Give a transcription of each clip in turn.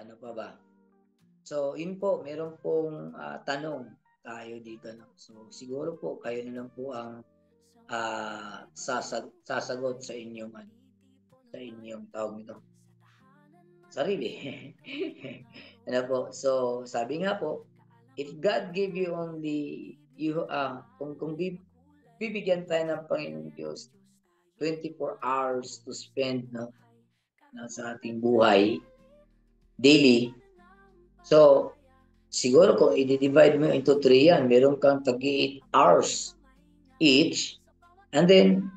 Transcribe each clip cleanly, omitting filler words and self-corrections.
ano pa ba? So, yun po, meron pong tanong tayo dito. No? So, siguro po, kayo na lang po ang sasagot sa inyong, sa inyong tawag nito. Sarili. Ano po? So, sabi nga po, if God gave you only, kung bibigyan tayo ng Panginoong Diyos 24 hours to spend sa ating buhay daily. So, siguro kung i-divide mo into 3 yan, meron kang 8 hours each. And then,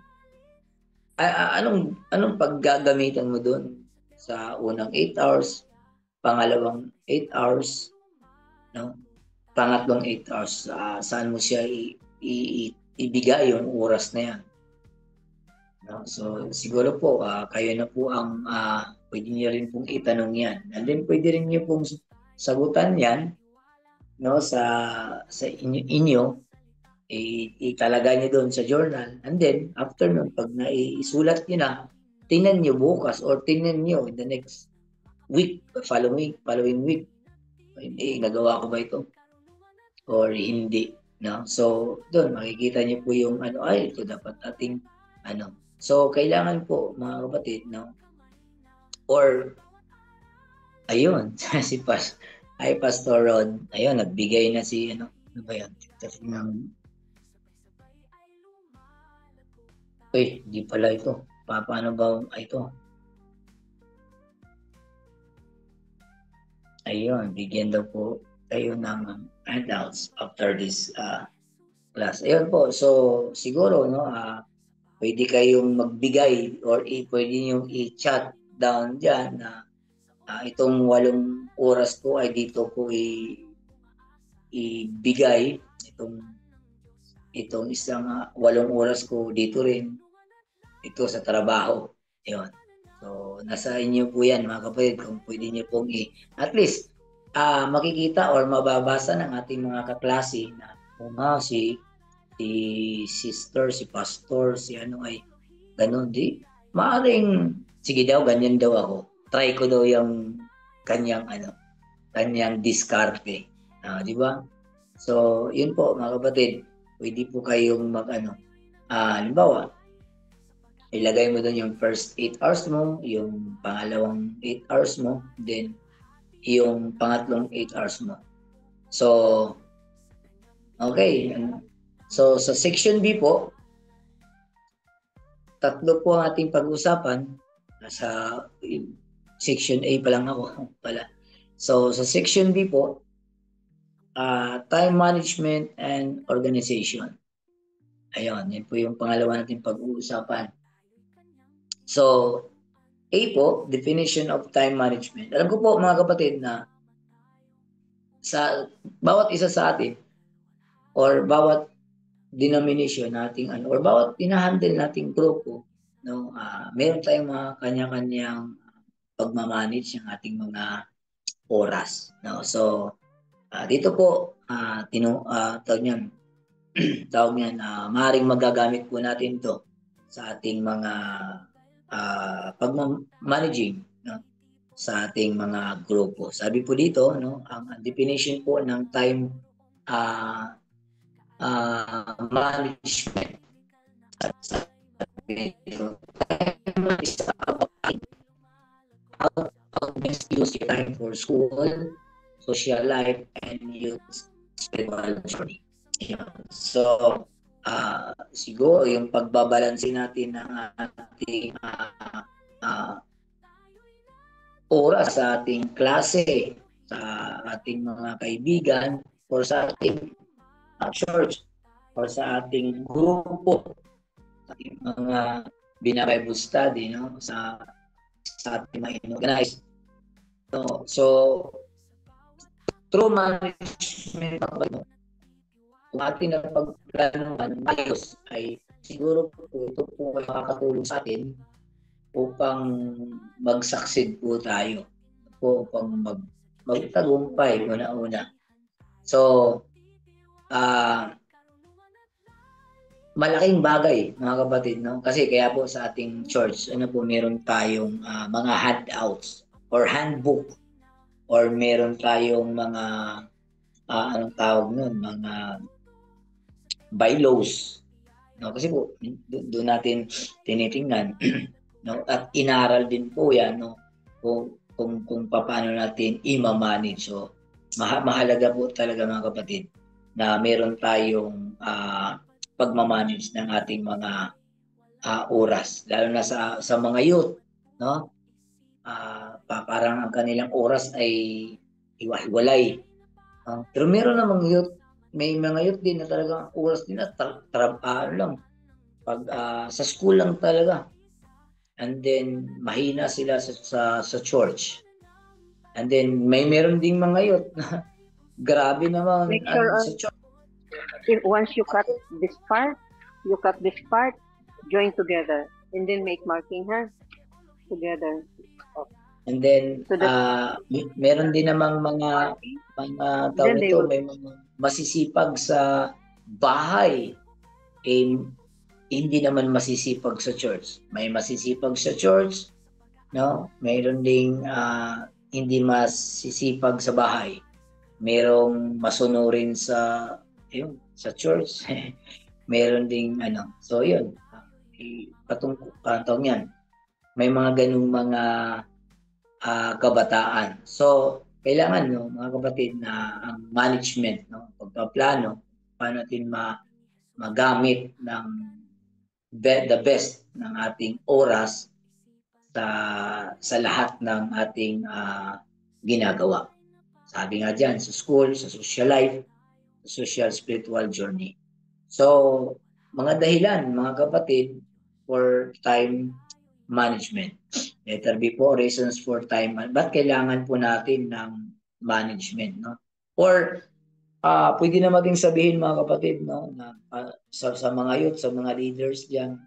anong paggagamitan mo doon? Sa unang 8 hours, pangalawang 8 hours, no? Pangatlong 8 hours, saan mo siya ibigay yung oras na yan? No? So, siguro po, kayo na po ang pwede niyo rin pong itanong yan. And then, pwede rin niyo pong sagutan yan, no, sa inyo, italagay niyo doon sa journal. And then, after nun, pag naisulat niyo na, tingnan niyo bukas or tingnan niyo in the next week, following week. Hindi, nagawa ko ba ito? Or hindi. No? So, doon, makikita niyo po yung ito dapat ating So, kailangan po, mga kapatid, no? Or, ayun, si Pastor Rod, ayun, nagbigay na si, ano ba yan? Kasi di pala ito. Paano ba ito? Ayun, bigyan daw po tayo ng handouts after this class. Ayun po, so siguro, no, pwede kayong magbigay or pwede nyo i-chat down dyan na itong 8 oras ko ay dito ko ibigay. Itong isang 8 oras ko dito rin. Ito sa trabaho. Yun. So, nasa inyo po yan, mga kapatid, kung pwede nyo pong at least, makikita or mababasa ng ating mga kaklase na si sister, si pastor, si ay ganun, di maaaring sige daw, ganyan daw ako, try ko daw yung kanyang diskarte, di ba? So yun po, mga kapatid, pwede po kayong halimbawa, ilagay mo doon yung first 8 hours mo, yung pangalawang 8 hours mo, then yung pangatlong 8 hours mo. So okay, so sa section B po, 3 po ang ating pag-uusapan. Sa section A pa lang ako pala. So sa section B po, time management and organization. Ayun, yan po yung pangalawa nating pag-uusapan. So A po, definition of time management. Alam ko po, mga kapatid, na sa bawat isa sa atin or bawat denomination nating or bawat hinahandle nating grupo, no, meron tayong mga kanya-kanyang pagmamanage ng ating mga oras, no. So dito po tawag niyan, maaaring magagamit po natin to sa ating mga pagmamanaging, no, sa ating mga grupo. Sabi po dito, no, ang definition po ng time management. How best use your time for school, social life, and youth spiritual journey. So, siguro yung pagbabalansin natin ng ating oras sa ating klase, sa ating mga kaibigan, or sa ating church, or sa ating grupo, sa ating mga bina-Bible study, no, sa ating mga in-organize. So through management, kung ating napagplanuhan ayos, ay siguro po ito po ay makakatulong sa atin upang mag-succeed po tayo, upang magtagumpay una-una. So malaking bagay, mga kapatid, no? Kasi kaya po sa ating church, meron tayong mga handouts or handbook, or meron tayong mga anong tawag nun, mga bylaws, no? Kasi po doon natin tinitingnan no, at inaral din po yan, no, kung paano natin i-manage. So mahalaga po talaga mga kapatid na meron tayong pagmamanage ng ating mga oras, lalo na sa mga youth, no? Parang ang kanilang oras ay hiwa-hiwalay. Pero meron namang youth, may mga youth din na talagang oras din na lang, pag sa school lang talaga. And then mahina sila sa church. And then meron ding mga youth na grabe naman Make sure sa church. If once you cut this part, join together, and then make marking together. And then So meron din namang mga tawag nito, may mga masisipag sa bahay, hindi naman masisipag sa church. May masisipag sa church, no? Mayroon ding hindi masisipag sa bahay. Merong masunurin sa church. Meron ding So yun, patungkol yan. May mga ganung mga kabataan. So kailangan, no, mga kapatid, na ang management, no, pagpaplano, paano natin magamit ng the best ng ating oras sa lahat ng ating ginagawa. Sabi nga dyan, sa school, sa social life, sa social spiritual journey. So, mga dahilan, mga kapatid, for time management. Letter B po, reasons for time management. Ba't kailangan po natin ng management, no? Or pwede na maging sabihin, mga kapatid, no, na sa mga youth, sa mga leaders diyan,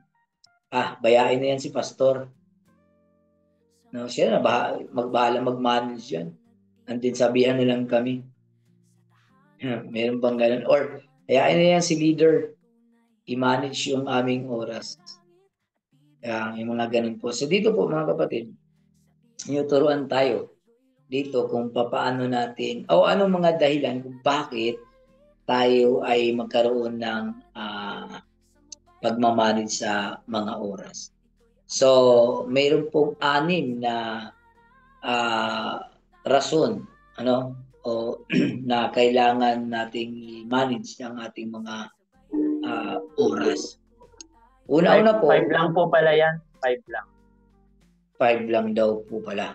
bayain na yan si pastor. No, siya na magbahala mag-manage yan. And then sabihan nilang kami. Meron bang ganun? Or hayain na yan si leader i-manage yung aming oras. Yung mga ganun po. So dito po, mga kapatid, tinuturuan tayo dito kung paano natin, o anong mga dahilan kung bakit tayo ay magkaroon ng pagmamanage sa mga oras. So, mayroon pong 6 na rason, na kailangan nating i-manage ang ating mga oras. Una-una po. 5 lang po pala yan. 5 lang. 5 lang daw po pala.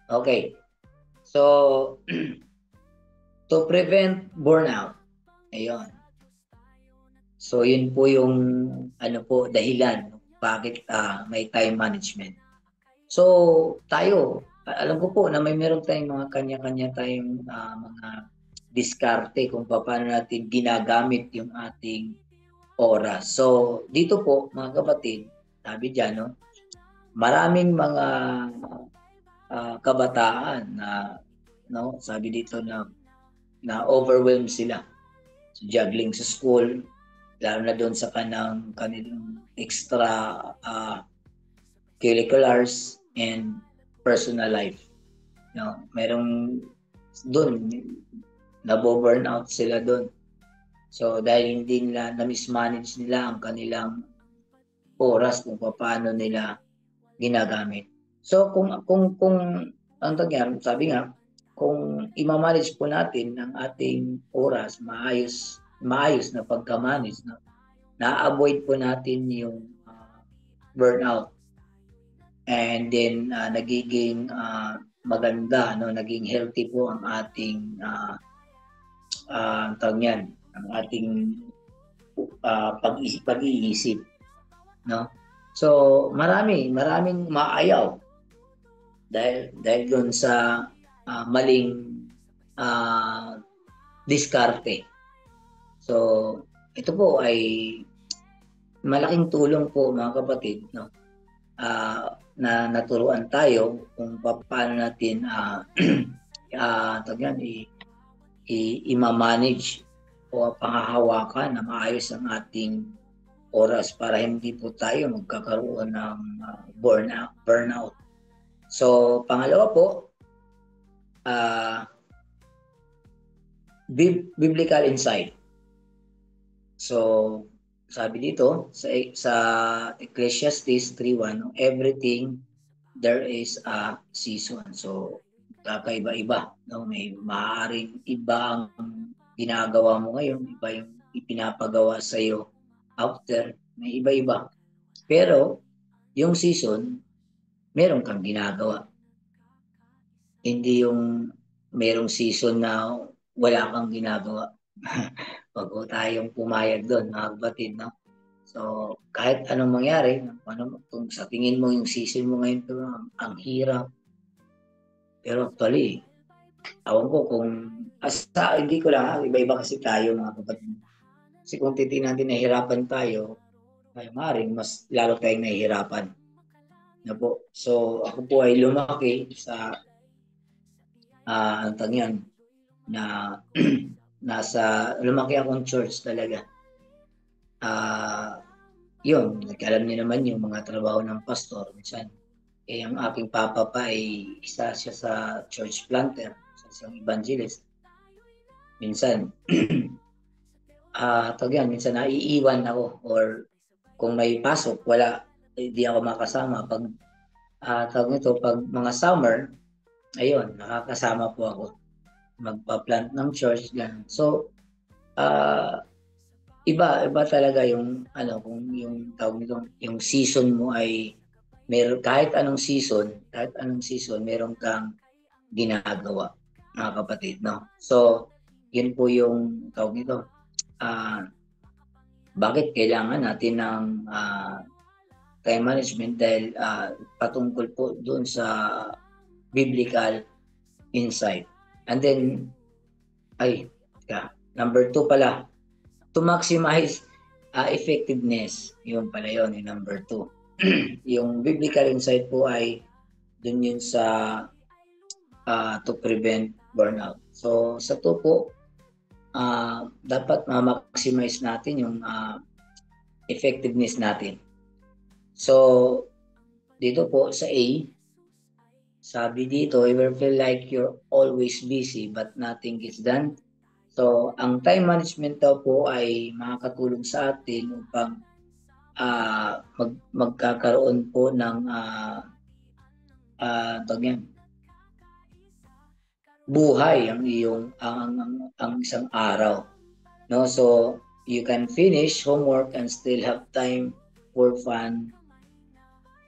Okay. So, to prevent burnout. Ayun. So, yun po yung dahilan bakit may time management. So, tayo, alam ko po na meron tayong mga kanya-kanya tayong mga diskarte kung paano natin ginagamit yung ating oras. So, dito po, mga kapatid, sabi dyan, no, maraming mga kabataan na, no, sabi dito na overwhelmed sila. So, juggling sa school, lalo na doon sa kanilang extra curriculars and personal life. No, merong doon nabo-burnout sila doon. So dahil hindi nila na-mismanage nila ang kanilang oras kung paano nila ginagamit. So kung ang tagyan, sabi nga, kung i-manage po natin ang ating oras maayos na pagka-manage, na-avoid po natin yung burnout. And then nagiging maganda, no, naging healthy po ang ating ang ating pag-iisip, no? So maraming maayaw dahil doon sa maling diskarte. So ito po ay malaking tulong po, mga kapatid, no? Na naturuan tayo kung paano natin i-manage o panghahawakan na maayos ang ating oras para hindi po tayo magkakaroon ng burnout. So, pangalawa po, uh, biblical insight. So, sabi dito sa Ecclesiastes 3:1, everything there is a season. So, kakaiba-iba, no? May maaaring iba ang ginagawa mo ngayon, iba yung ipinapagawa sa iyo after, may iba-iba. Pero yung season, meron kang ginagawa. Hindi yung merong season na wala kang ginagawa. Wag po tayong pumayag doon, mga kapatid, no? So, kahit anong mangyari, kung sa tingin mo yung season mo ngayon, ang hirap. Pero actually, awan ko kung, hindi ko lang, iba-iba kasi tayo, mga kapatid. Kasi kung titignan natin nahihirapan tayo, ay maaaring mas lalo tayong nahihirapan. Na po. So, ako po ay lumaki sa ang tagyan na lumaki akong church talaga. Yun, alam niyo naman yung mga trabaho ng pastor. Minsan, ang aking papa pa ay isa siya sa church planter, sa isang evangelist. Minsan, minsan naiiwan ako or kung may pasok, hindi ako makasama. Pag pag mga summer, ayun, nakakasama po ako magpa-plant ng church lang. So, iba talaga yung kung yung tawag nito, yung season mo ay kahit anong season, meron kang ginagawa, mga kapatid, no? So, yun po yung tawag nito. Bakit kailangan natin ng time management dahil patungkol po doon sa biblical insight. And then, number 2 pala, to maximize effectiveness. Yun pala yun, yung number 2. Yung biblical insight po ay dun yun sa to prevent burnout. So, sa 2 po, dapat ma-maximize natin yung effectiveness natin. So, dito po sa A, sabi dito, you will feel like you're always busy but nothing gets done. So, ang time management daw po ay makakatulong sa atin upang magkakaroon po ng buhay ang isang araw. No? So, you can finish homework and still have time for fun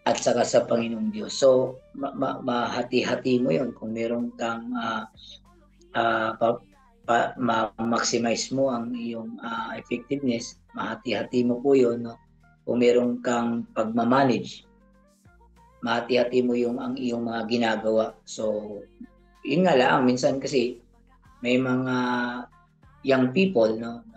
at saka sa Panginoong Diyos. So, mahati-hati mo yun kung meron kang ma-maximize mo ang iyong effectiveness, mahati-hati mo po yun, no? Kung meron kang pagmamanage, mahati-hati mo ang iyong mga ginagawa. So, yun nga lang, minsan kasi may mga young people, no?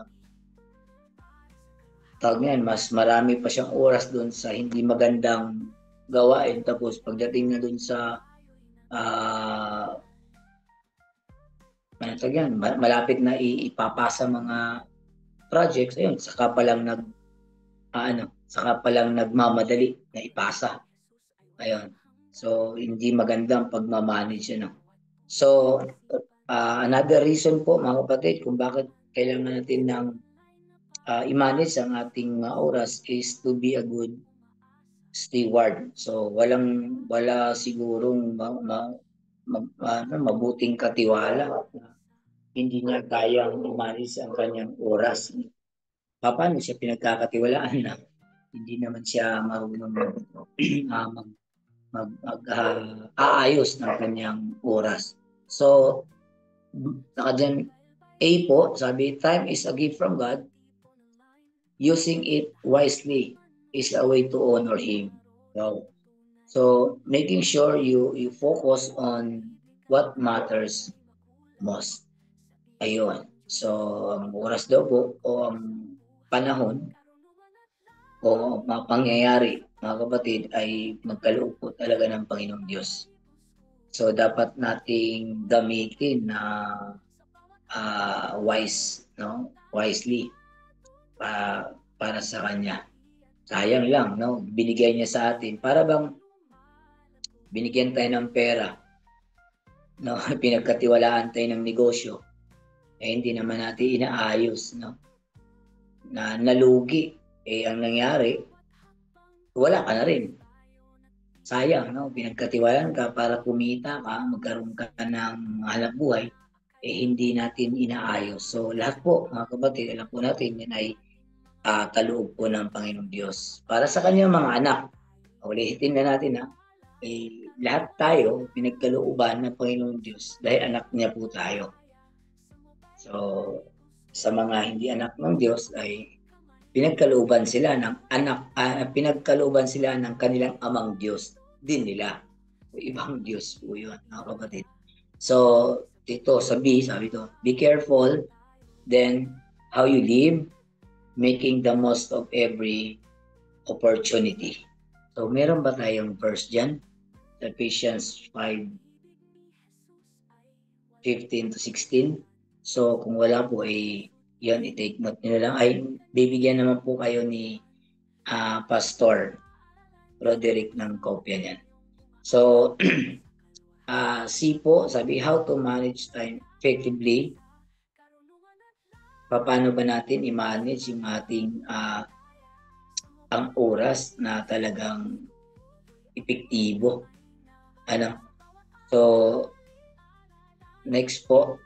Tawag niyan, mas marami pa siyang oras doon sa hindi magandang gawain. Tapos pagdating na doon sa malapit na ipapasa mga projects, ayun, saka pa lang nagmamadali na ipasa. Ayun. So, hindi magandang pagmamanage, So, another reason po, mga kapatid, kung bakit kailangan natin ng i-manage ang ating oras is to be a good steward. So, wala sigurong mabuting katiwala. Hindi niya kayang i-manage ang kanyang oras. Paano siya pinagkakatiwalaan na hindi naman siya marunong aayos ng kanyang oras. So, nakadyan A po, sabi, time is a gift from God. Using it wisely is a way to honor Him. So making sure you focus on what matters most. Ayun. So, ang oras daw po o ang panahon o mga pangyayari, mga kapatid, ay magkaloob po talaga ng Panginoong Diyos. So, dapat nating gamitin na wisely para sa Kanya. Sayang lang, no? Binigay niya sa atin. Para bang binigyan tayo ng pera. no? Pinagkatiwalaan tayo ng negosyo, hindi naman natin inaayos, no? Na nalugi, ang nangyari, wala ka na rin. Sayang, no? Pinagkatiwalaan ka para kumita ka, magkaroon ka ng hanap buhay, hindi natin inaayos. So lahat po, mga kapatid, alam po natin, yan ay kaloob po ng Panginoong Diyos. Para sa kanyang mga anak, ulitin na natin lahat tayo pinagkalooban ng Panginoong Diyos dahil anak niya po tayo. So, sa mga hindi anak ng Diyos ay pinagkalooban sila pinagkalooban sila ng kanilang amang Diyos din nila. Ibang Diyos po yun, mga kapatid. So, dito sa B, sabi ito, be careful then how you live, making the most of every opportunity. So, meron ba tayong verse dyan? Ephesians 5:15 to 16. So, kung wala po yan, i-take note nyo lang. Bibigyan naman po kayo ni Pastor Roderick ng kopya niyan. So, C po, sabi, how to manage time effectively. Paano ba natin i-manage yung ating ang oras na talagang epektibo? So, next po,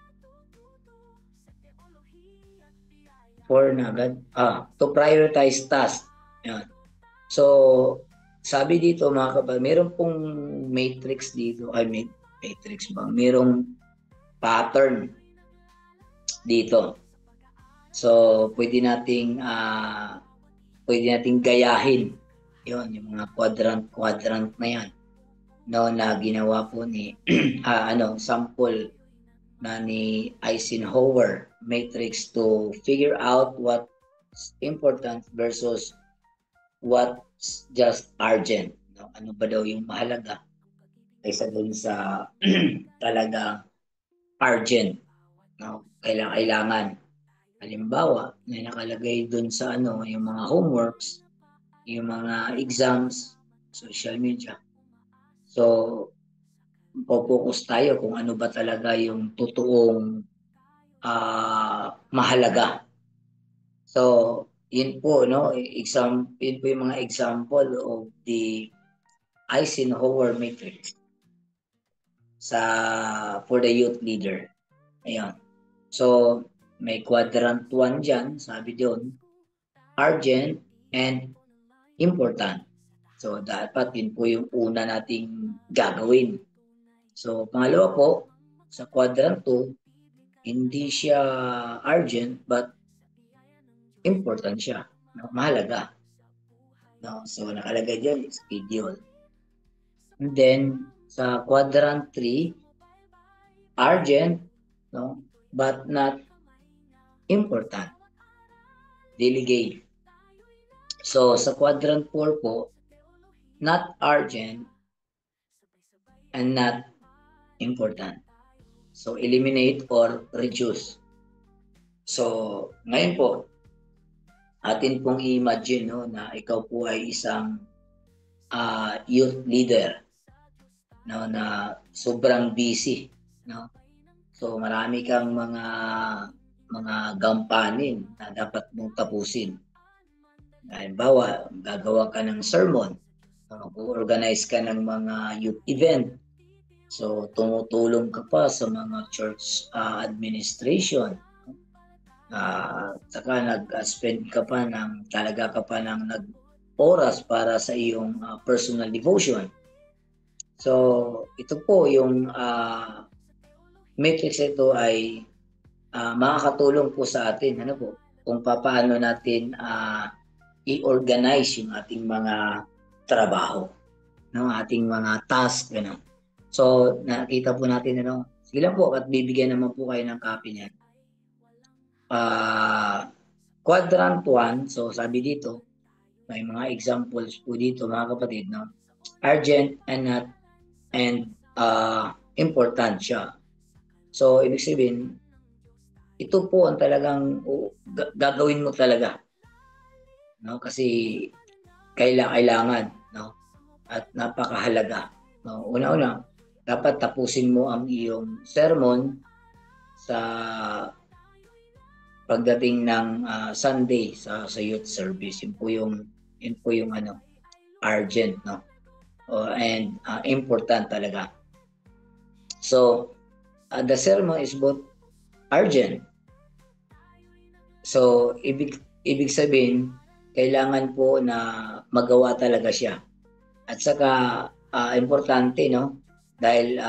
to prioritize tasks. Yan. So, sabi dito mga kapatid, meron pong matrix dito, merong pattern dito. So, pwede nating gayahin yon, yung mga quadrant na yan, no, na ginawa po ni sample na ni Eisenhower matrix to figure out what's important versus what's just urgent. No? Ano ba daw yung mahalaga kaysa dun sa talaga urgent, no? Kailangan. Halimbawa, na nakalagay dun sa yung mga homeworks, yung mga exams, social media. So, focus tayo kung ano ba talaga yung totoong mahalaga. So, yun po, no? Yun po yung mga example of the Eisenhower matrix for the youth leader. Ayan. So, may quadrant 1 dyan, sabi doon, urgent and important. So, dapat yun po yung una nating gagawin. So, pangalawa po, sa quadrant 2, hindi siya urgent but important siya. No? Mahalaga. No? So, nakalagay dyan, schedule. And then, sa quadrant 3, urgent, no? But not important. Delegate. So, sa quadrant 4 po, not urgent and not important. So, eliminate or reduce. So, ngayon po, atin pong i-imagine, no, na ikaw po ay isang youth leader, no, na sobrang busy, no? So, marami kang mga gampanin na dapat mong tapusin. Halimbawa, gagawa ka ng sermon, organize ka ng mga youth event. So, tumutulong ka pa sa mga church administration. Saka nag-spend ka pa ng oras para sa iyong personal devotion. So, ito po yung matrix ito ay makakatulong po sa atin kung paano natin i-organize yung ating mga trabaho, no, ating mga task, gano'n. So, nakita po natin, sige lang po, at bibigyan naman po kayo ng copy niyan. Quadrant 1, so sabi dito, may mga examples po dito, mga kapatid, no? Urgent and important siya. So, ibig sabihin, ito po ang talagang gagawin mo talaga, no? Kasi kailangan, no? At napakahalaga, no? Una-una, dapat tapusin mo ang iyong sermon sa pagdating ng Sunday sa youth service. Yun po yung ano, urgent, no? And important talaga. So, the sermon is both urgent. So, ibig sabihin, kailangan po na magawa talaga siya. At saka, importante, no? Dahil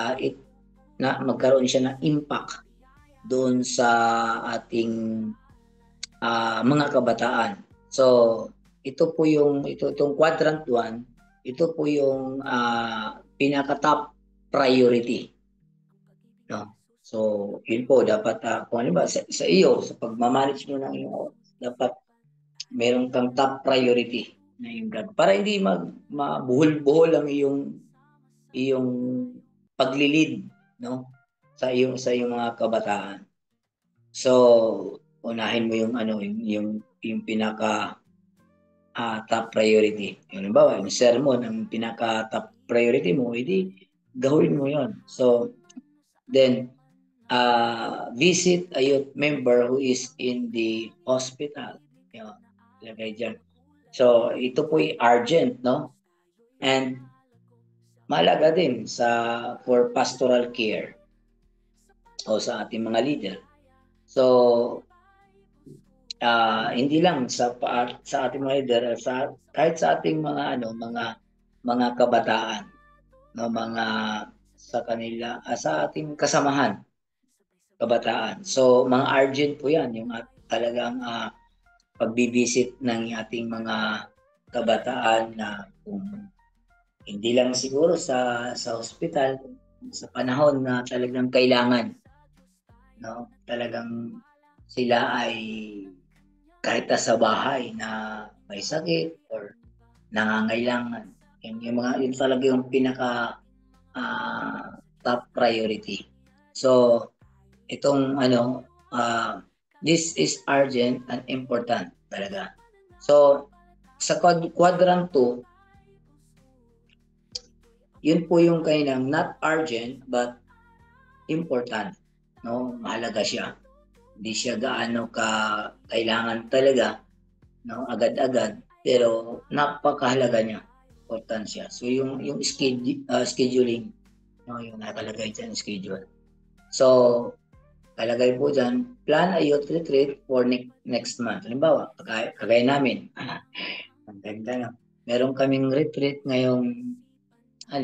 magkaroon siya ng impact doon sa ating mga kabataan. So, itong quadrant 1, ito po yung pinaka-top priority. No? So, yun po, dapat, kung ano ba, sa iyo, sa pagmamanage mo ng iyong oras, dapat meron kang top priority na yung God. Para hindi mabuhol-buhol ang iyong paglilid, no? Sa iyong mga kabataan. So, unahin mo yung pinaka top priority. Yung halimbawa, yung sermon, ang pinaka top priority mo, edi gawin mo yon. So, then, visit a youth member who is in the hospital. Yun, lagay dyan. So, ito po yung urgent, no? And, mahalaga din for pastoral care o sa ating mga leader. So, hindi lang sa ating mga leader, kahit sa ating mga kabataan, no, sa ating kasamahan kabataan. So, mga urgent po 'yan, yung talagang pagbibisit ng ating mga kabataan na kung hindi lang siguro sa hospital, sa panahon na talagang kailangan, no? Talagang sila ay kahit sa bahay na may sakit or nangangailangan. Yun talaga yung pinaka top priority. So, itong this is urgent and important talaga. So, sa quadrant 2, yun po yung kailang not urgent but important, no? Mahalaga siya. Hindi siya gaano kailangan talaga, no, agad-agad, pero napakahalaga niya, importansya. So yung scheduling, no, yung nakalagay diyan schedule. So kalagay po diyan, plan a youth retreat for next month. Halimbawa, kagaya namin. Ang ganda na. Meron kaming retreat ngayong 3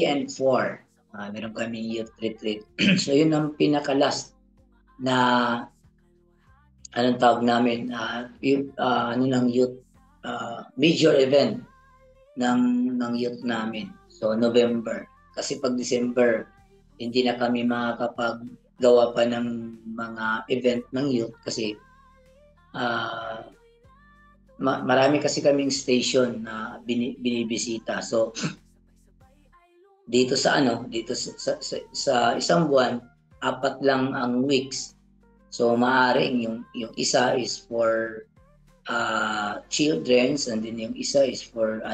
and 4. Meron kaming youth retreat. So yun ang pinaka-last na anong tawag namin ng youth major event ng youth namin. So November, kasi pag December hindi na kami makakapaggawa pa ng mga event ng youth kasi marami kasi kaming station na binibisita. So dito sa isang buwan, 4 lang ang weeks. So maaring yung isa is for children's, and then yung isa is for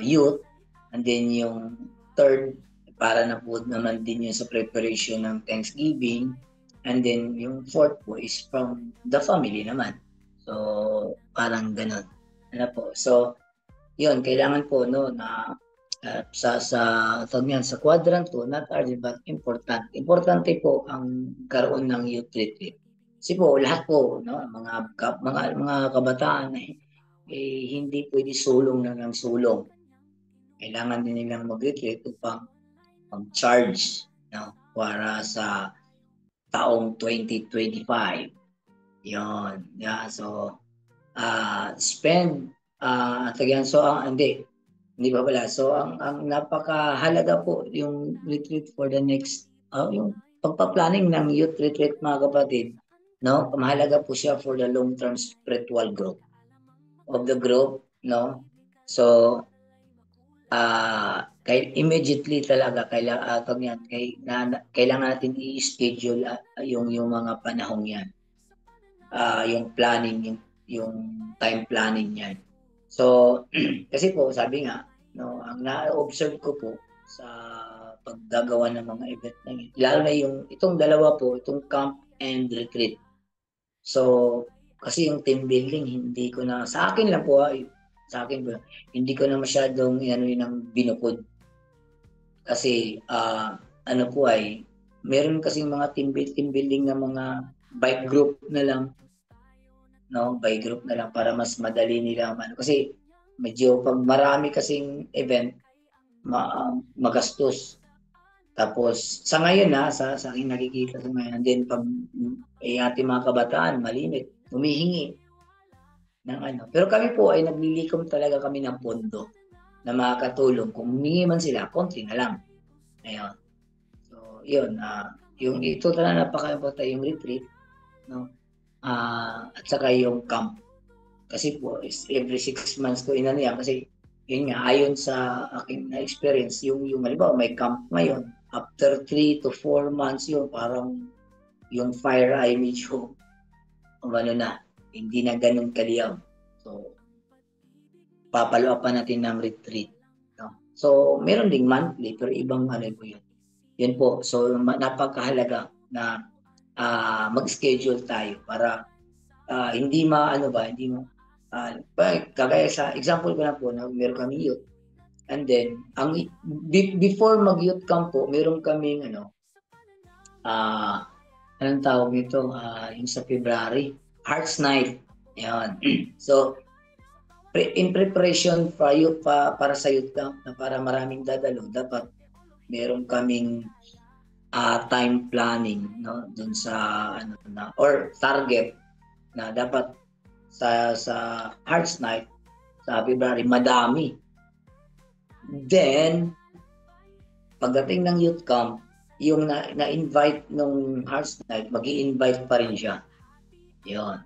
youth, and then yung third para na po naman din yun sa preparation ng Thanksgiving, and then yung fourth po is from the family naman. So parang ganun. So yun, kailangan po na sa quadrant 2, not urgent but important. Importante po ang karoon ng youth retreat. Kasi po lahat po, no, mga kabataan hindi pwede sulong ng sulong. Kailangan din nilang mag-retreat upang mag-charge, no, para sa taong 2025. Yon. Yeah, so spend hindi pa pala. So ang napakahalaga po yung retreat for the next yung pagpa-planning ng youth retreat, mga kapatid, no? Mahalaga po siya for the long-term spiritual growth of the group, no? So immediately talaga kailangan natin i-schedule yung mga panahong yan. Yung planning, yung time planning yan. So kasi po sabi nga, no, ang na-observe ko po sa paggagawa ng mga event na yun. Lalo na itong dalawa po, itong camp and retreat. So, kasi yung team building, hindi ko na, sa akin lang po, sa akin po, hindi ko na masyadong ng binukod. Kasi, ano po ay, meron kasing mga team building na mga bike group na lang, no? Bike group na lang para mas madali nila. Kasi, medyo pag marami kasing event, magastos. Tapos, sa ngayon sa aking nakikita sa ngayon, and then pag ating mga kabataan, malimit, humihingi ng ano. Pero kami po ay naglilikom talaga kami ng pondo na makakatulong. Kung humingi man sila, konti na lang. Ayun. So, yun. Yung ito talaga napaka-importante yung retreat, no? At saka yung camp. Kasi po, every 6 months ko inano yan. Kasi, yun nga, ayon sa aking na-experience, yung halimbawa, may camp ngayon, after 3 to 4 months yun, parang yung fire ay medyo hindi na ganun kaliyaw. So, papalo pa natin ng retreat. No? So, meron ding monthly, pero ibang po yun. Yun po. So, napakahalaga na mag-schedule tayo para hindi kagaya sa example ko na po, na meron kami youth. And then, before mag-youth camp po, meron kaming anong tawag nito? Yung sa February, Hearts Night. Yan. So, in preparation para sa youth camp, na para maraming dadalo, dapat meron kaming time planning, no, dun sa or target na dapat sa Hearts Night sa February madami. Then pagdating ng youth camp, yung na-invite nung Hearts Night, magi-invite pa rin siya. Yun.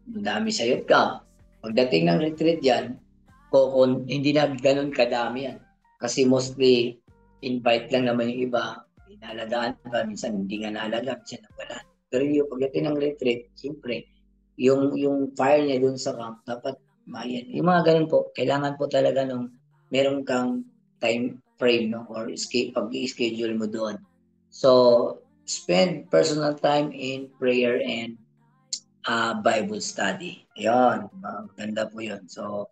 Madami sa youth camp. Pagdating ng retreat yan, hindi na ganun kadami yan. Kasi mostly, invite lang naman yung iba. Inalagaan pa, minsan hindi nga naalagaan, siya na wala. Pero yung pagdating ng retreat, siyempre, yung fire niya dun sa camp, dapat mayan. Yung mga ganun po, kailangan po talaga meron kang time frame, no, or pag-i-schedule mo doon. So, spend personal time in prayer and Bible study. Ayun, maganda po yun. So,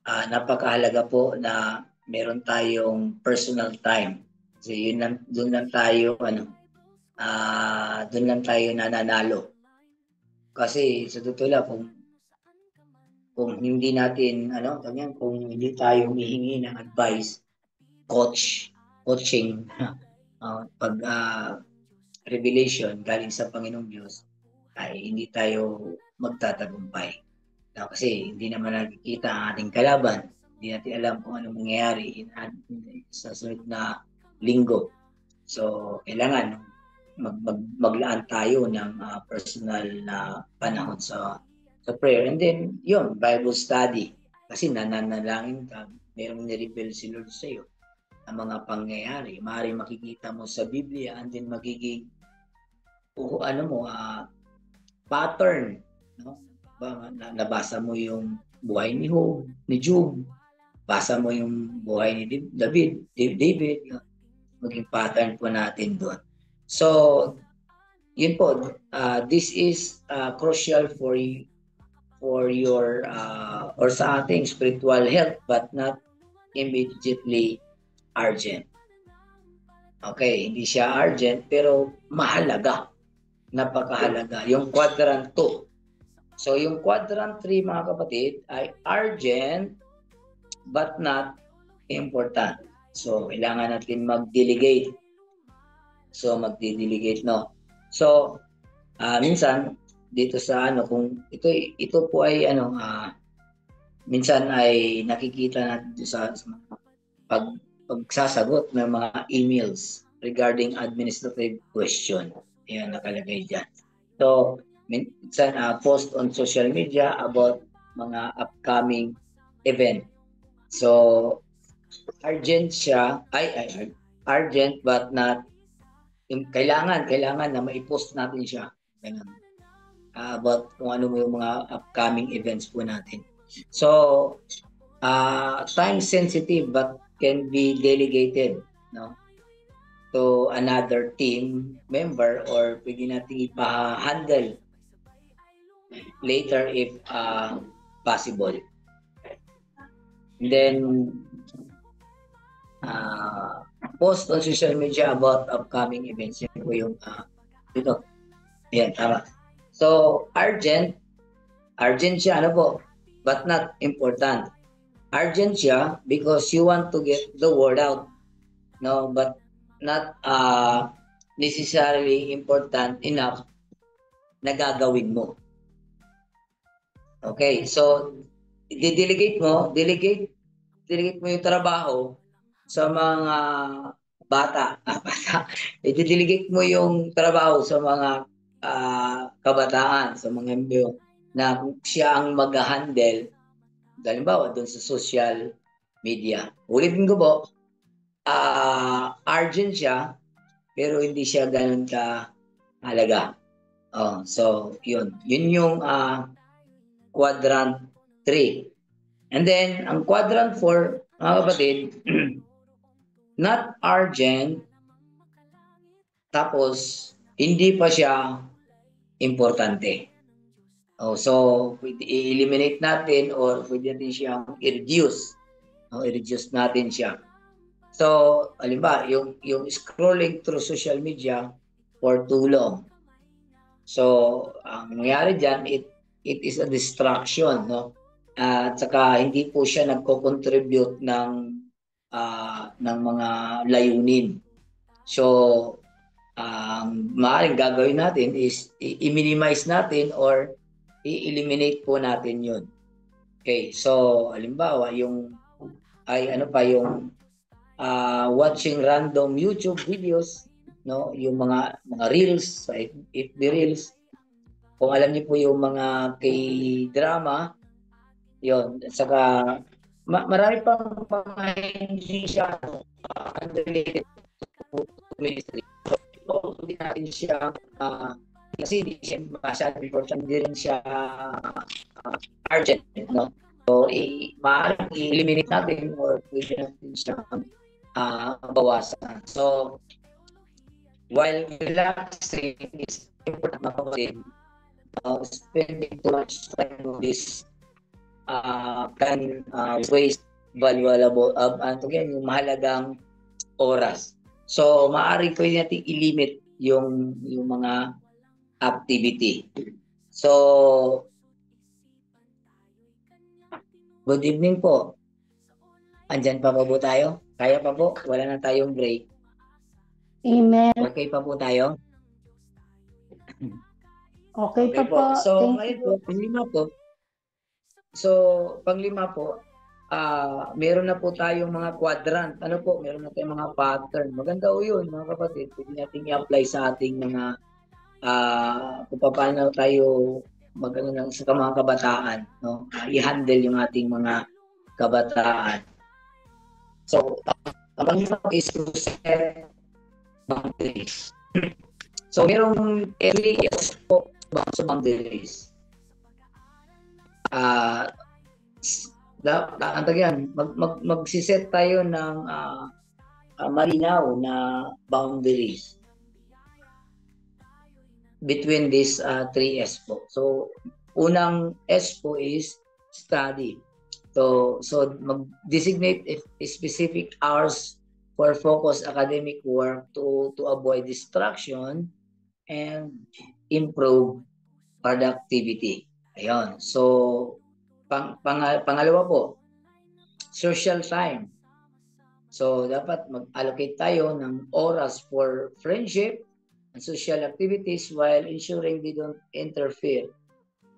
napakahalaga po na meron tayong personal time. Kasi doon lang tayo nananalo. Kasi sa totoo lang, kung hindi natin kung hindi tayo humihingi ng advice, coaching pag revelation galing sa Panginoong Diyos, ay hindi tayo magtatagumpay. Kasi hindi naman nakikita ang ating kalaban. Hindi natin alam kung anong mangyayari sa sunod na linggo. So, kailangan maglaan tayo ng personal na panahon sa prayer. And then, yun, Bible study. Kasi nananalangin ka, merong nireveal si Lord sa iyo ang mga pangyayari. Maaaring makikita mo sa Biblia and then magiging pattern, no? Nabasa mo yung buhay ni Job, basa mo yung buhay ni David, maging pattern po natin doon. So, yun po, this is crucial for your or sa ating spiritual health, but not immediately urgent. Okay, hindi siya urgent pero mahalaga. Napakahalaga. Yung quadrant 2. So yung quadrant 3 mga kapatid ay urgent but not important. So kailangan natin mag-delegate. So magdi-delegate, no. So minsan dito sa kung ito po ay minsan ay nakikita natin sa pagsasagot ng mga emails regarding administrative question. Yan nakalagay dyan. So, minsan post on social media about mga upcoming event. So, urgent siya, urgent but not, kailangan na maipost natin siya. Ganun. About kung ano yung mga upcoming events po natin. So, time sensitive but can be delegated. no, to another team member, or pwede natin ipa-handle later if possible. And then post on social media about upcoming events. Yan po yung dito. Yan, tama. So, urgent siya, ano po, but not important. Urgent siya because you want to get the word out, no, but not necessarily important enough na gagawin mo. Okay, so delegate mo yung trabaho sa mga bata. I-delegate mo yung trabaho sa mga kabataan, sa mga embryo, na siya ang mag-handle, halimbawa doon sa social media. Ulitin ko po, urgent siya, pero hindi siya ganun ka halaga. So, yun yung quadrant 3. And then, ang quadrant 4, mga kapatid, not urgent, tapos hindi pa siya importante. So, i-eliminate natin or pwede natin siyang i-reduce. I-reduce natin siya. So, halimbawa, yung scrolling through social media for too long. So, ang nangyari dyan, it is a distraction, no? At saka hindi po siya nagko-contribute ng mga layunin. So, maaaring gagawin natin is i-minimize natin or i-eliminate po natin yun. Okay, so halimbawa yung watching random YouTube videos, no, yung mga reels, FB reels. Kung alam niyo po yung mga K-drama, yun. At saka marami pang mga hindi siya unrelated to ministry. So, hindi natin siya kasi hindi siya masyadong important, hindi rin siya urgent, no? So, maaaring i-eliminate natin or pwede natin siya bawasan. So, while relaxing is important, mga kapatid, spending too much time on this can waste valuable yung mahalagang oras. So, maaaring pwede natin i-limit yung mga activity. So, good evening po. Andyan pa po tayo? Kaya pa po? Wala na tayong break. Amen. Okay pa po tayo? Okay pa po. So, ngayon po, panglima po, meron na po tayong mga quadrant. Ano po? Meron na tayong mga pattern. Maganda po yun, mga kapatid. Pwede natin i-apply sa ating mga kung paano tayo sa mga kabataan, no? I-handle yung ating mga kabataan. So, ang panglima is to set boundaries. So, merong areas po sa boundaries. Magsiset tayo ng malinaw na boundaries between these 3 S po. So, unang S po is study. So mag-designate specific hours for focused academic work to avoid distraction and improve productivity. Ayun. So, pangalawa po, social time. So, dapat mag-allocate tayo ng oras for friendship and social activities while ensuring they don't interfere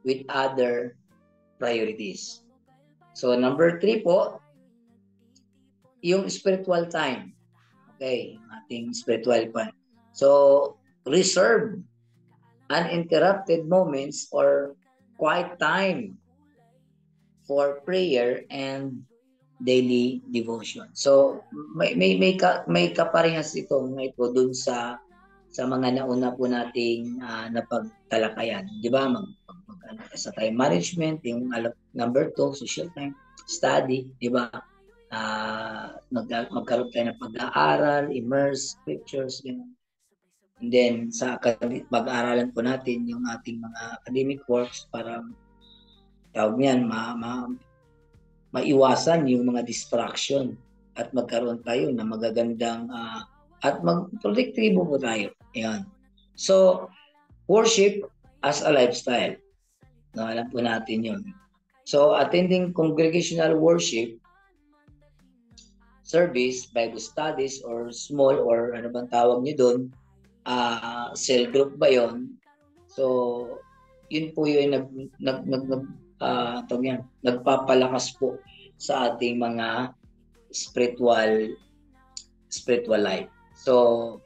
with other priorities. So, number 3 po, yung spiritual time. Okay, ating spiritual time. So, reserve uninterrupted moments or quiet time for prayer and daily devotion. So, may kaparehas ito dun sa mga nauna po nating napagtalakayan. Di ba? Sa time management, yung number 2, social time, study, di ba? magkaroon tayo ng pag-aaral, immerse scriptures, gano'n. And then sa pag-aaralan po natin yung ating mga academic works para tawag niyan, maiwasan yung mga distraction at magkaroon tayo ng magagandang at magproduktibo po tayo. Ayan. So, worship as a lifestyle. No, alam po natin yun. So, attending congregational worship service, Bible studies, or small, or ano bang tawag nyo doon, cell group ba yon? So, yun po yung nagpapalakas po sa ating mga spiritual life. So,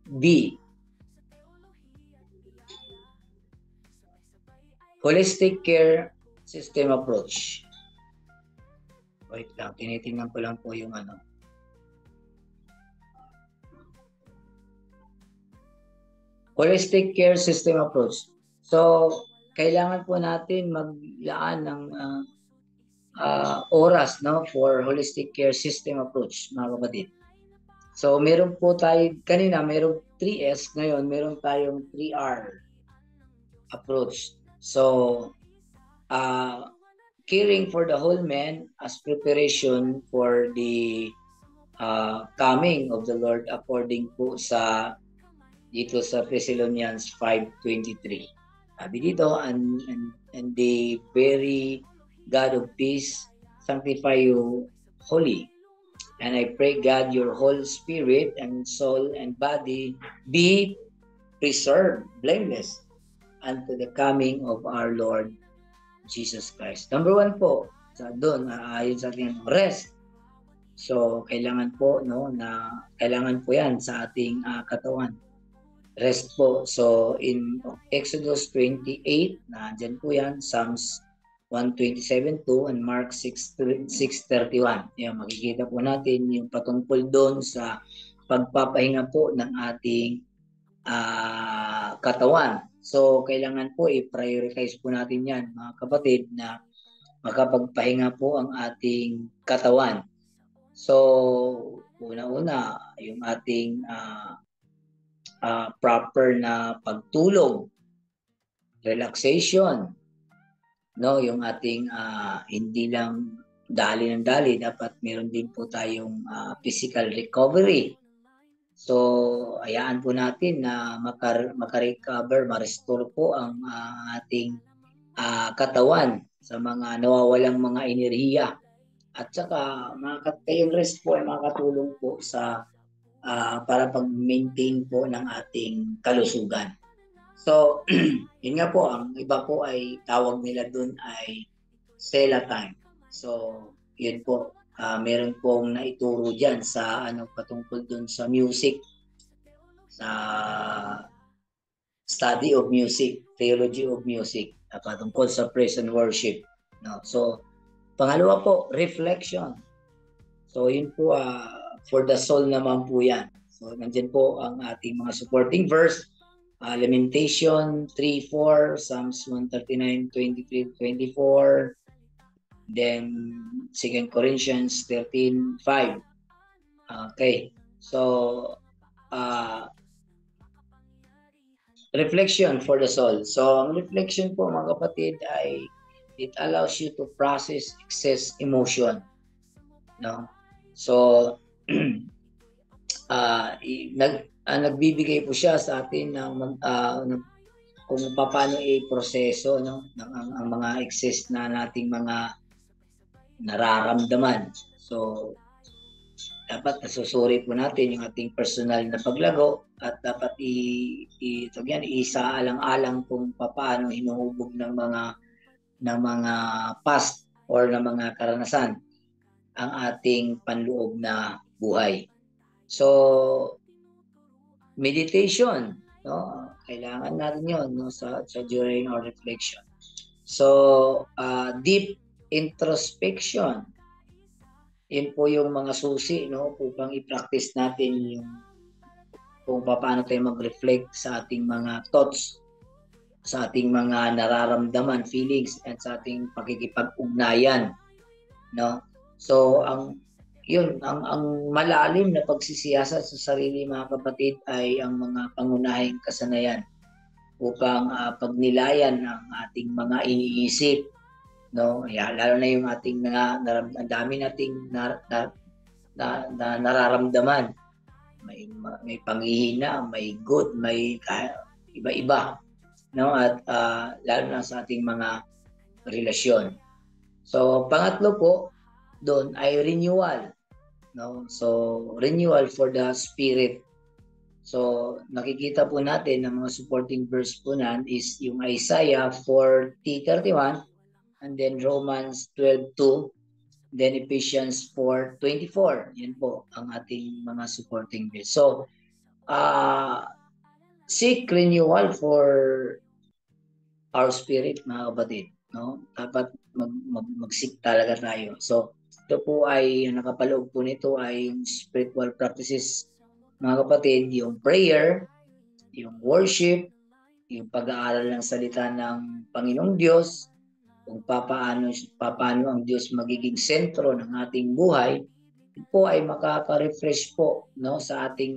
B, holistic care system approach. Wait lang, tinitingnan ko lang po yung ano. Holistic care system approach. So, kailangan po natin maglaan ng oras, no, for holistic care system approach, mga kapatid. So, meron po tayo, kanina merong 3S, ngayon meron tayong 3R approach. So, caring for the whole man as preparation for the coming of the Lord according po sa dito sa Thessalonians 5:23. Sabi dito, and the very God of peace sanctify you wholly. And I pray God your whole spirit and soul and body be preserved blameless unto the coming of our Lord Jesus Christ. Number 1 po, doon ayon sa ating rest. So kailangan po, no, na kailangan po 'yan sa ating katawan. Rest po. So in Exodus 28, nandiyan po 'yan, Psalms 127:2 and Mark 6:31. Yan, makikita po natin yung patungkol doon sa pagpapahinga po ng ating katawan. So, kailangan po i-prioritize po natin yan, mga kapatid, na makapagpahinga po ang ating katawan. So, una-una, yung ating proper na pagtulog, relaxation, no, yung ating hindi lang dali ng dali, dapat meron din po tayong physical recovery. So, hayaan po natin na makarecover, ma-restore po ang ating katawan sa mga nawawalang mga enerhiya. At saka, yung rest po ay makatulong po sa para pag-maintain po ng ating kalusugan. So, yun nga po, ang iba po ay tawag nila dun ay Sela time. So, yun po. Meron pong naituro dyan sa patungkol dun sa music, sa study of music, theology of music, patungkol sa praise and worship. No? So, pangalawa po, reflection. So, yun po, for the soul naman po yan. So, nandyan po ang ating mga supporting verse, Lamentation 3:4, Psalms 139:23-24, then 2 Corinthians 13:5. Okay. So, reflection for the soul. So, ang reflection po, mga kapatid, ay it allows you to process excess emotion. No? So, nagbibigay po siya sa atin ng kung paano i-proseso, no, ang mga excess na nating mga nararamdaman. So, dapat nasusuri po natin yung ating personal na paglago at dapat isaalang-alang kung paano hinuhubog ng mga past or ng mga karanasan ang ating panloob na buhay. So, meditation, no? Kailangan natin 'yon, no, sa during our reflection. So, deep introspection. Yun po yung mga susi, no, upang i-practice natin yung kung paano tayo mag-reflect sa ating mga thoughts, sa ating mga nararamdaman, feelings, at sa ating pakikipag-ugnayan no? So ang malalim na pagsisiyasat sa sarili, mga kapatid, ay ang mga pangunahing kasanayan upang pagnilayan ang ating mga iniisip, no? Lalo na yung ating ang dami nating nararamdaman. May panghihina, may good, may iba-iba, no? At lalo na sa ating mga relasyon. So pangatlo po doon ay renewal, no? So renewal for the spirit. So nakikita po natin ang mga supporting verse po nan is yung Isaiah 40:31, and then Romans 12:2, then Ephesians 4:24. Yan po ang ating mga supporting verse. So seek renewal for our spirit, mga kapatid, no? Dapat mag-seek talaga tayo. So ito po ay nakapaloob po nito ay yung spiritual practices, mga kapatid, yung prayer, yung worship, yung pag-aaral ng salita ng Panginoong Diyos, kung paano ang Diyos magiging sentro ng ating buhay. Ito po ay makaka-refresh po, no, sa ating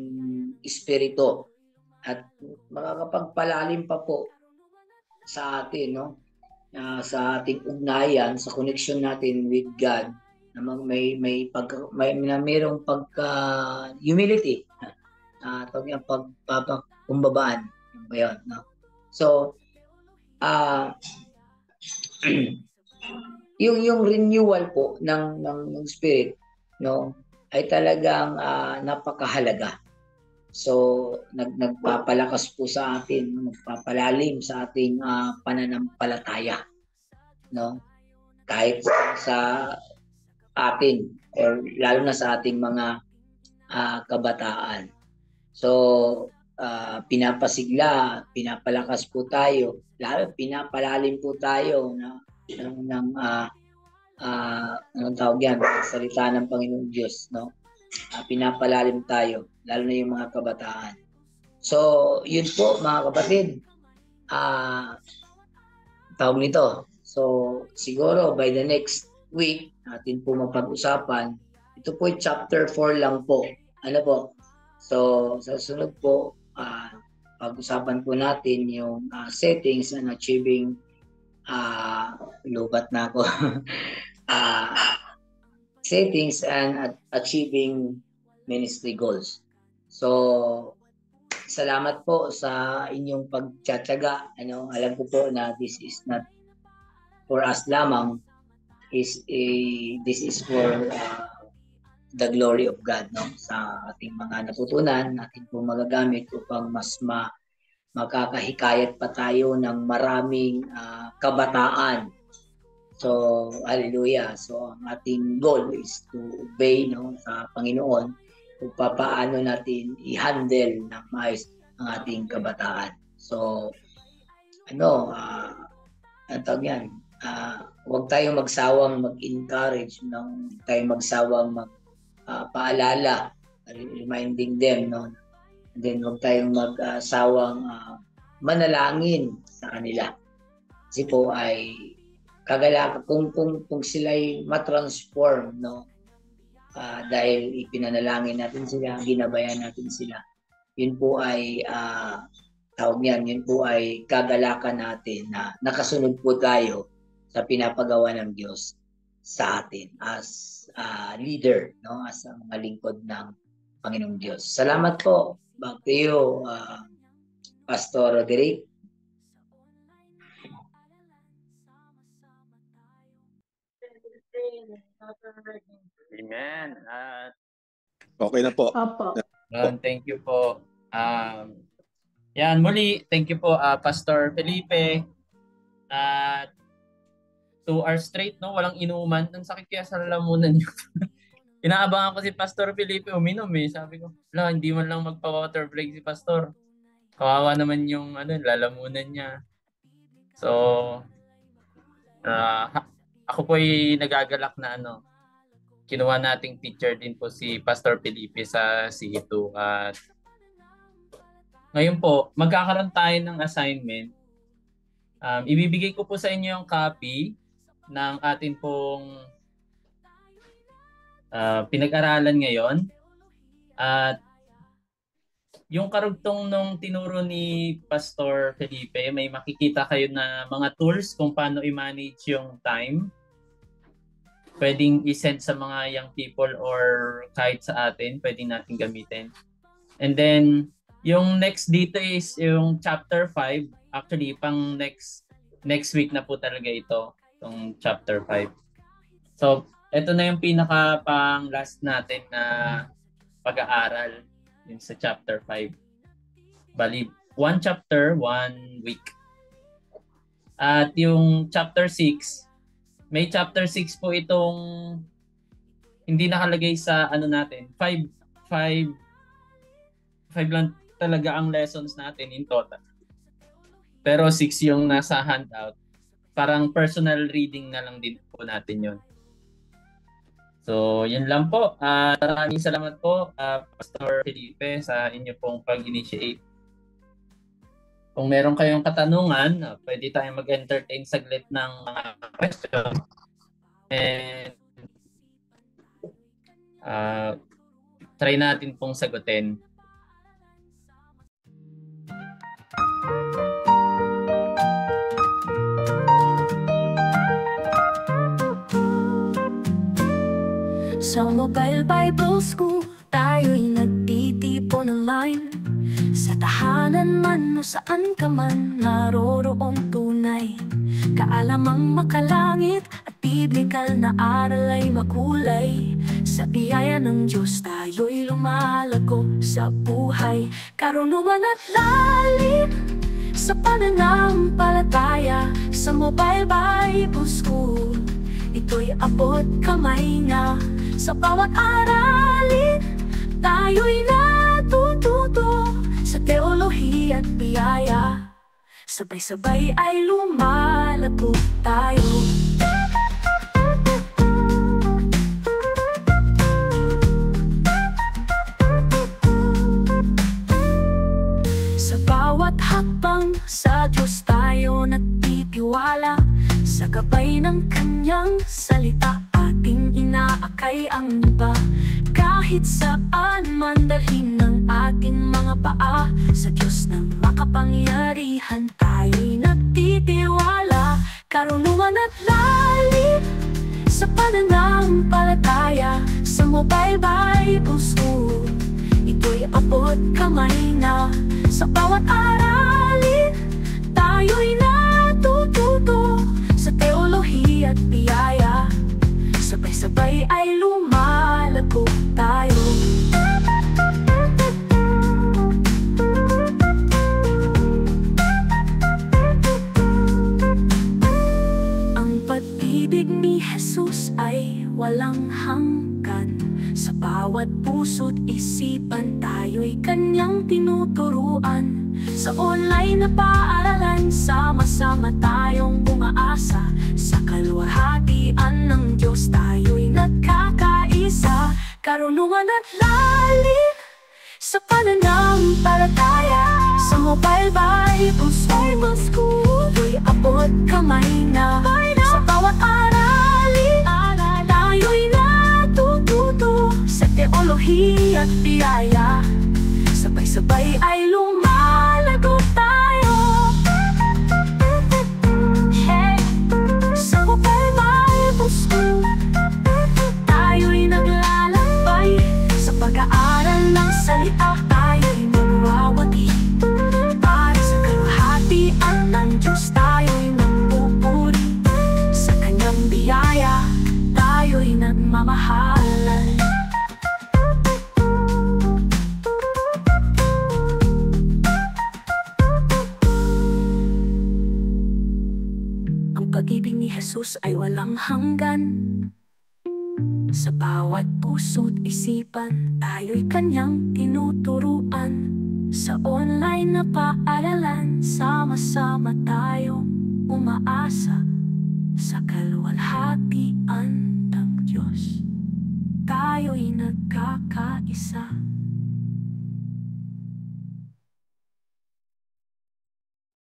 espiritu at makakapagpalalim pa po sa atin, no, sa ating ugnayan, sa connection natin with God, na mayroong humility, tawag yung pagpapakumbabaan, yun, no? So yung renewal po ng spirit, no, ay talagang napakahalaga. So nagpapalakas po sa atin, nagpapalalim sa ating pananampalataya, no, kahit sa atin or lalo na sa ating mga kabataan. So pinapasigla, pinapalakas po tayo, lalo pinapalalim po tayo ng anong tawag yan, salita ng Panginoong Diyos, no? Pinapalalim tayo, lalo na yung mga kabataan. So yun po, mga kapatid, tawag nito. So siguro by the next week natin po mapag-usapan. Ito po ay chapter 4 lang po. Ano po? So sa sunod po, pag-usapan po natin yung settings and achieving lubat na ako. Settings and achieving ministry goals. So salamat po sa inyong pagtsatsaga. Alam ko po na this is not for us lamang, this is for the glory of God, no? Sa ating mga natutunan, natin po magagamit upang mas makakahikayat pa tayo ng maraming kabataan. So hallelujah. So ang ating goal is to obey, no, sa Panginoon kung paano natin i-handle ng maayos ang ating kabataan. So ang tawag yan, huwag tayong magsawang mag-encourage, huwag tayong magsawang paalala, reminding them, no? And then huwag tayong magsawang manalangin sa kanila. Kasi po ay kagalakan kung sila'y matransform, no? Dahil ipinanalangin natin sila, ginabayan natin sila. Yun po ay tawag yan, yun po ay kagalakan natin na nakasunod po tayo sa pinapagawa ng Diyos sa atin as leader, no, as mga lingkod ng Panginoong Diyos. Salamat po. Back to you, Pastor Roderick. Amen. Okay na po. Opo. Thank you po. Yan, muli, thank you po, Pastor Felipe. At 2 hours straight, no? Walang inuman. Ang sakit kaya sa lalamunan yun. Inaabangan ko si Pastor Felipe uminom eh. Sabi ko, hindi man lang magpa-water break si Pastor. Kawawa naman yung lalamunan niya. So, ako po ay nagagalak na kinuha nating teacher din po si Pastor Felipe sa C2. At ngayon po, magkakaroon tayo ng assignment. Ibibigay ko po sa inyo yung copy ng ating pong pinag-aralan ngayon. At yung karugtong nung tinuro ni Pastor Felipe, may makikita kayo na mga tools kung paano i-manage yung time. Pwedeng i-send sa mga young people or kahit sa atin, pwedeng natin gamitin. And then, yung next dito is yung chapter 5. Actually, pang next week na po talaga ito, itong chapter 5. So, ito na yung pinaka pang last natin na pag-aaral yung sa chapter 5. Bali, 1 chapter, 1 week. At yung chapter 6, may chapter 6 po itong hindi nakalagay sa ano natin. 5 lang talaga ang lessons natin in total. Pero 6 yung nasa handout. Parang personal reading na lang din po natin yun. So, yun lang po. Maraming salamat po, Pastor Felipe, sa inyo pong pag-initiate. Kung meron kayong katanungan, pwede tayong mag-entertain saglit ng mga question. And try natin pong sagutin. Sa Mobile Bible School, tayo'y nagtitipon online. Sa tahanan man o saan ka man, naroroong tunay kaalamang makalangit at biblikal na aral ay makulay. Sa biyaya ng Diyos tayo'y lumalago sa buhay, karunungan at lalim sa pananampalataya. Sa Mobile Bible School, ito'y abot kamay na. Sa bawat aralin, tayo'y natututo sa teolohiya at biyaya. Sabay-sabay ay lumalago tayo. Sa bawat hakbang, sa Diyos tayo nagtitiwala. Sa gabay ng Kanyang salita, ating inaakay ang iba. Kahit saan man dalhin ng ating mga paa, sa Diyos na makapangyarihan tayo'y nagtitiwala. Karunungan at lalim sa pananampalataya. Sa Mobile Bible School, ito'y abot kamay na. Sa bawat aralin, tayo'y natututo sa teolohiya at biyaya. Sabay-sabay ay lumalago tayo. Ang pag-ibig ni Jesus ay walang hanggan. Sa bawat puso't isipan, tayo'y Kanyang tinuturuan. Sa online na paaralan, sama-sama tayong umaasa. Sa kaluwalhatian ng Diyos tayo'y nagkakaisa. Karunungan at lalim sa pananampalataya. Sa Mobile Bible School, ito'y abot kamay na. Sa bawat aralin, tayo'y natututo sa teolohiya at biyaya. Sabay-sabay ay lumalago tayo. Hey, sa Mobile Bible School, tayo'y naglalakbay. Sa pag-aaral ng salita, tayo'y magwawagi. Para sa kaluwalhatian ng Diyos, tayo'y nagpupuri. Sa Kanyang biyaya, tayo'y nagmamahalan. Pag-ibig ni Jesus ay walang hanggan. Sa bawat puso't isipan, tayo'y Kanyang tinuturuan. Sa online na paaralan, sama-sama tayong umaasa. Sa kaluwalhatian ng Diyos, tayo'y nagkakaisa.